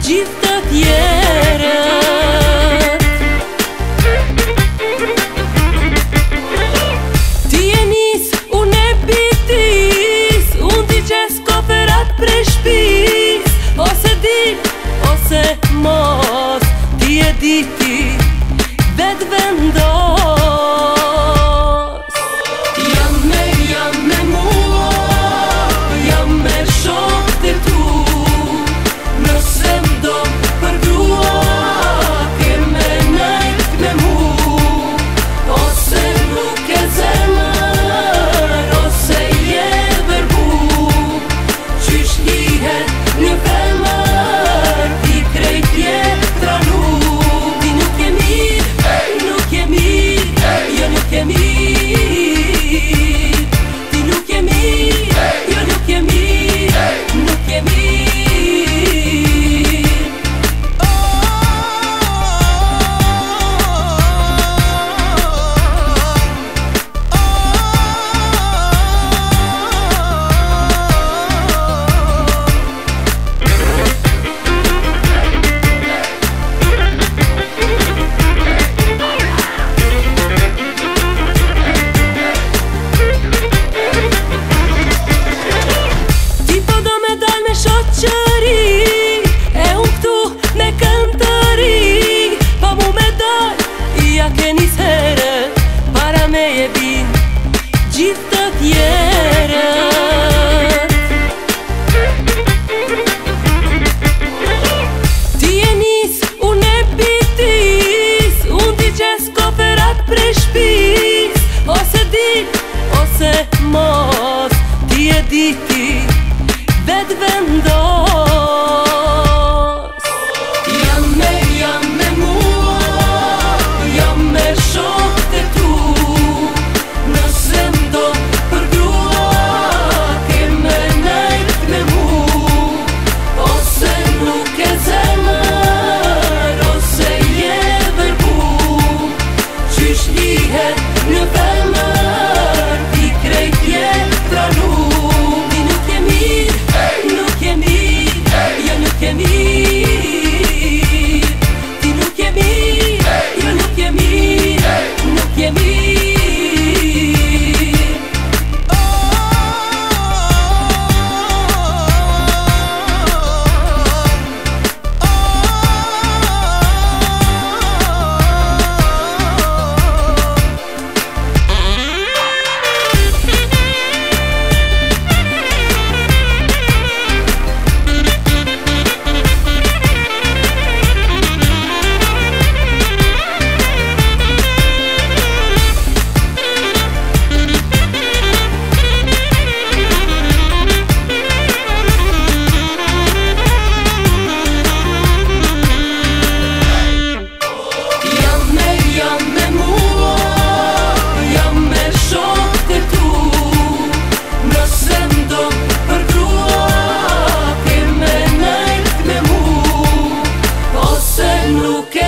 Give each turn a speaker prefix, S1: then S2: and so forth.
S1: Gjithë të tjerët ti e nis, unë e pitis, unë t'i qes koferat prej shpis. Ose dit, ose mos, ti e diti, vet vendos. Jam me mua, jam me shok të tu. Nëse m'do përgrua, ke me najt me mu. Ose nuk e zemër, ose je verbu. Qysh lihet një femër, ti krejt je tranu. Ti nuk je mirë, nuk je mirë, jo nuk je mirë. Ti nuk je mirë, jo nuk je mirë, nuk je mirë. Gjithë të tjerët ti e nis, unë e pitis, unë t'i qes koferat prej shpis. Ose dit, ose mos, ti e diti, vet vendos. Jam me mua, jam me shok të tu. Nëse m'do përgrua, ke me najt me mu. Ose nuk e zemër, ose je verbu. Qysh lihet një femër, ti krejt je tranu. Ti nuk je mirë, nuk je mirë, jo nuk je mirë. Ti nuk je mirë, jo nuk je mirë, nuk je mirë. Nuk e